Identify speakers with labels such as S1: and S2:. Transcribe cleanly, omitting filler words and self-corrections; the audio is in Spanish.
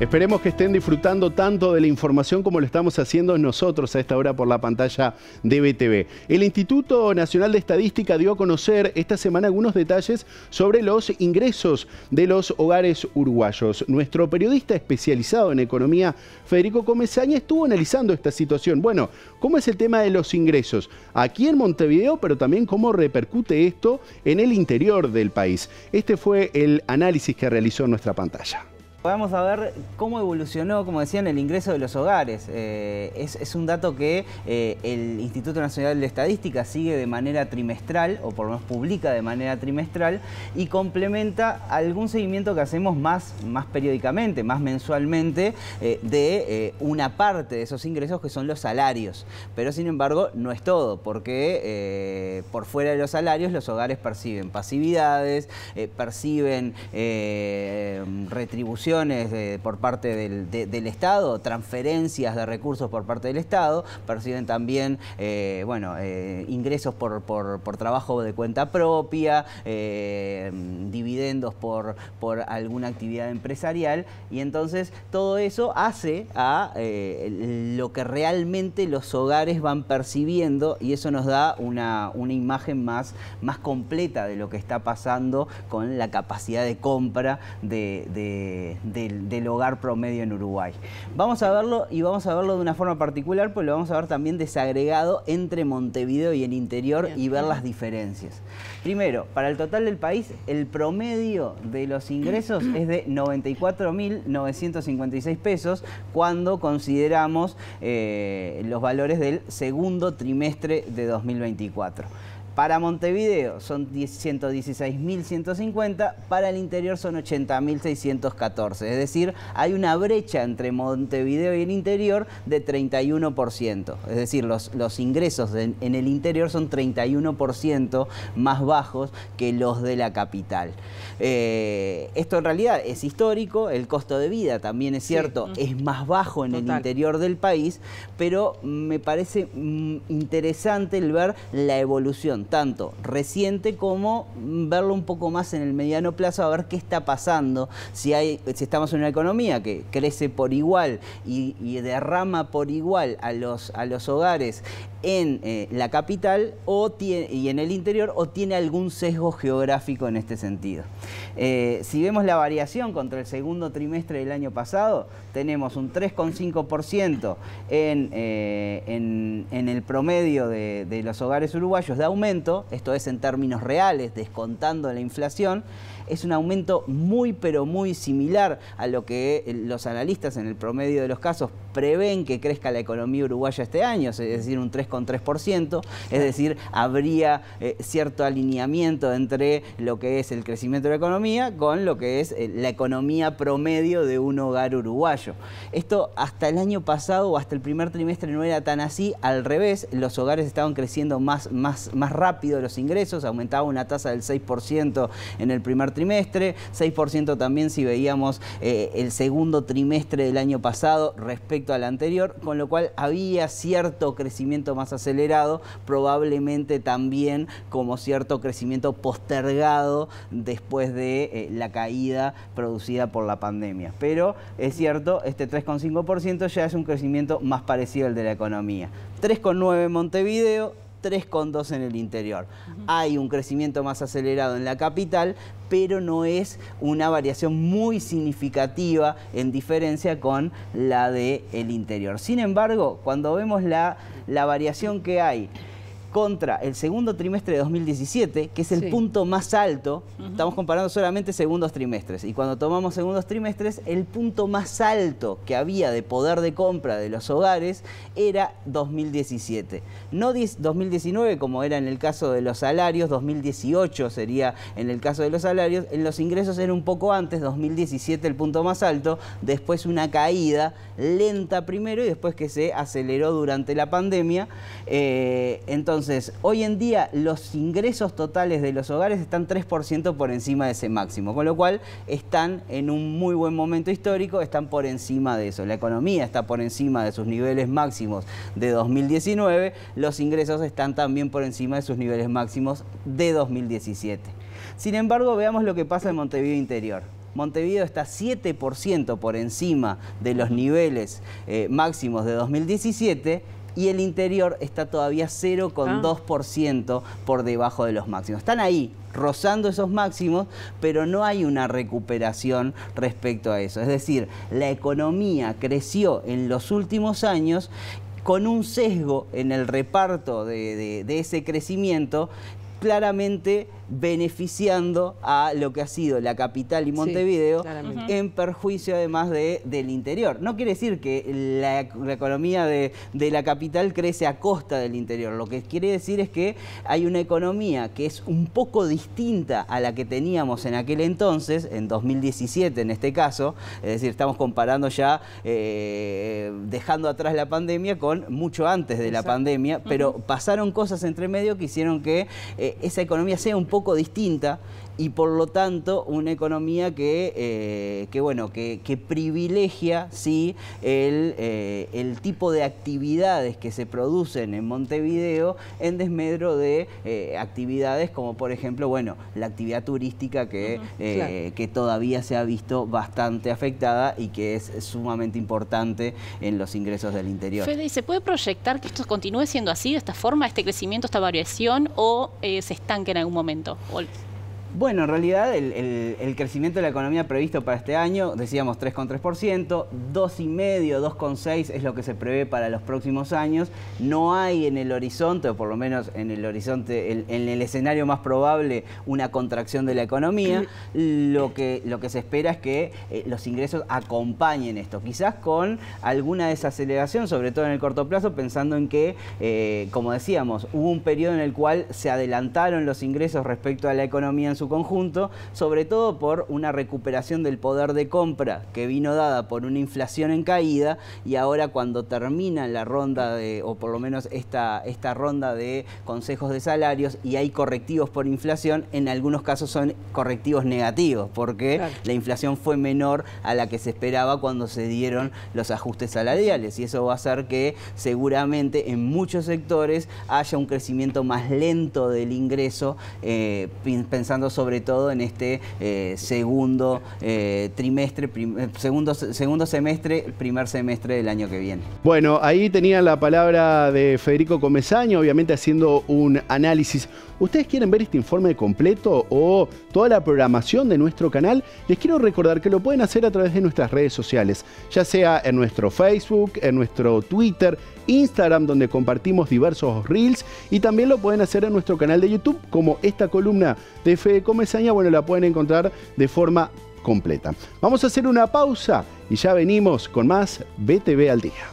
S1: Esperemos que estén disfrutando tanto de la información como lo estamos haciendo nosotros a esta hora por la pantalla de BTV. El Instituto Nacional de Estadística dio a conocer esta semana algunos detalles sobre los ingresos de los hogares uruguayos. Nuestro periodista especializado en economía, Federico Comesaña, estuvo analizando esta situación. Bueno, ¿cómo es el tema de los ingresos aquí en Montevideo, pero también cómo repercute esto en el interior del país? Este fue el análisis que realizó en nuestra pantalla.
S2: Vamos a ver cómo evolucionó, como decían, el ingreso de los hogares. Es un dato que el Instituto Nacional de Estadística sigue de manera trimestral, o por lo menos publica de manera trimestral, y complementa algún seguimiento que hacemos más periódicamente, más mensualmente, de una parte de esos ingresos que son los salarios. Pero sin embargo no es todo, porque por fuera de los salarios los hogares perciben pasividades, perciben retribuciones por parte del Estado, transferencias de recursos por parte del Estado, perciben también ingresos por trabajo de cuenta propia, dividendos por alguna actividad empresarial, y entonces todo eso hace a lo que realmente los hogares van percibiendo, y eso nos da una imagen más completa de lo que está pasando con la capacidad de compra del hogar promedio en Uruguay. Vamos a verlo, y vamos a verlo de una forma particular, pues lo vamos a ver también desagregado entre Montevideo y el interior y ver las diferencias. Primero, para el total del país, el promedio de los ingresos es de 94.956 pesos cuando consideramos los valores del segundo trimestre de 2024. Para Montevideo son 116.150, para el interior son 80.614. Es decir, hay una brecha entre Montevideo y el interior de 31%. Es decir, los ingresos en el interior son 31% más bajos que los de la capital. Esto en realidad es histórico, el costo de vida también es cierto, es más bajo en el interior del país, pero me parece interesante el ver la evolución tanto reciente como verlo un poco más en el mediano plazo, a ver qué está pasando, si estamos en una economía que crece por igual y derrama por igual a los hogares en la capital y en el interior, o tiene algún sesgo geográfico en este sentido. Si vemos la variación contra el segundo trimestre del año pasado, tenemos un 3,5% en el promedio de los hogares uruguayos de aumento, esto es en términos reales, descontando la inflación. Es un aumento muy pero muy similar a lo que los analistas en el promedio de los casos prevén que crezca la economía uruguaya este año, es decir, un 3,3%, es decir, habría cierto alineamiento entre lo que es el crecimiento de la economía con lo que es la economía promedio de un hogar uruguayo. Esto hasta el año pasado o hasta el primer trimestre no era tan así, al revés, los hogares estaban creciendo más rápido los ingresos, aumentaba una tasa del 6% en el primer trimestre, 6% también si veíamos el segundo trimestre del año pasado respecto al anterior, con lo cual había cierto crecimiento más acelerado, probablemente también como cierto crecimiento postergado después de la caída producida por la pandemia. Pero es cierto, este 3,5% ya es un crecimiento más parecido al de la economía. 3,9% en Montevideo, 3,2 en el interior. Hay un crecimiento más acelerado en la capital, pero no es una variación muy significativa en diferencia con la del interior. Sin embargo, cuando vemos la variación que hay contra el segundo trimestre de 2017, que es el punto más alto, estamos comparando solamente segundos trimestres, y cuando tomamos segundos trimestres, el punto más alto que había de poder de compra de los hogares era 2017. No 2019, como era en el caso de los salarios, 2018 sería en el caso de los salarios, en los ingresos era un poco antes, 2017 el punto más alto, después una caída lenta primero y después que se aceleró durante la pandemia. Entonces, hoy en día los ingresos totales de los hogares están 3% por encima de ese máximo, con lo cual están en un muy buen momento histórico, están por encima de eso. La economía está por encima de sus niveles máximos de 2019, los ingresos están también por encima de sus niveles máximos de 2017. Sin embargo, veamos lo que pasa en Montevideo Interior. Montevideo está 7% por encima de los niveles máximos de 2017 y el interior está todavía 0,2% por debajo de los máximos. Están ahí, rozando esos máximos, pero no hay una recuperación respecto a eso. Es decir, la economía creció en los últimos años con un sesgo en el reparto de ese crecimiento, claramente beneficiando a lo que ha sido la capital y Montevideo, en perjuicio además del interior. No quiere decir que la economía de la capital crece a costa del interior. Lo que quiere decir es que hay una economía que es un poco distinta a la que teníamos en aquel entonces, en 2017 en este caso. Es decir, estamos comparando ya, dejando atrás la pandemia con mucho antes de la pandemia, pero pasaron cosas entre medio que hicieron que esa economía sea un poco distinta y por lo tanto una economía que privilegia sí, el tipo de actividades que se producen en Montevideo en desmedro de actividades como por ejemplo la actividad turística que todavía se ha visto bastante afectada y que es sumamente importante en los ingresos del interior.
S3: Fede, ¿se puede proyectar que esto continúe siendo así, de esta forma, este crecimiento, esta variación, o se estanque en algún momento?
S2: Bueno, en realidad el crecimiento de la economía previsto para este año, decíamos 3,3%, 2,5%, 2,6% es lo que se prevé para los próximos años. No hay en el horizonte, o por lo menos en el horizonte, en el escenario más probable, una contracción de la economía. Lo que se espera es que los ingresos acompañen esto, quizás con alguna desaceleración, sobre todo en el corto plazo, pensando en que, como decíamos, hubo un periodo en el cual se adelantaron los ingresos respecto a la economía en su conjunto, sobre todo por una recuperación del poder de compra que vino dada por una inflación en caída, y ahora cuando termina la ronda o por lo menos esta ronda de consejos de salarios y hay correctivos por inflación, en algunos casos son correctivos negativos, porque la inflación fue menor a la que se esperaba cuando se dieron los ajustes salariales, y eso va a hacer que seguramente en muchos sectores haya un crecimiento más lento del ingreso, pensando sobre todo en este segundo trimestre, segundo semestre, primer semestre del año que viene.
S1: Bueno, ahí tenían la palabra de Federico Comesaña, obviamente haciendo un análisis. ¿Ustedes quieren ver este informe completo o toda la programación de nuestro canal? Les quiero recordar que lo pueden hacer a través de nuestras redes sociales, ya sea en nuestro Facebook, en nuestro Twitter, Instagram, donde compartimos diversos reels, y también lo pueden hacer en nuestro canal de YouTube, como esta columna de Fede Comesaña, la pueden encontrar de forma completa. Vamos a hacer una pausa y ya venimos con más BTV al día.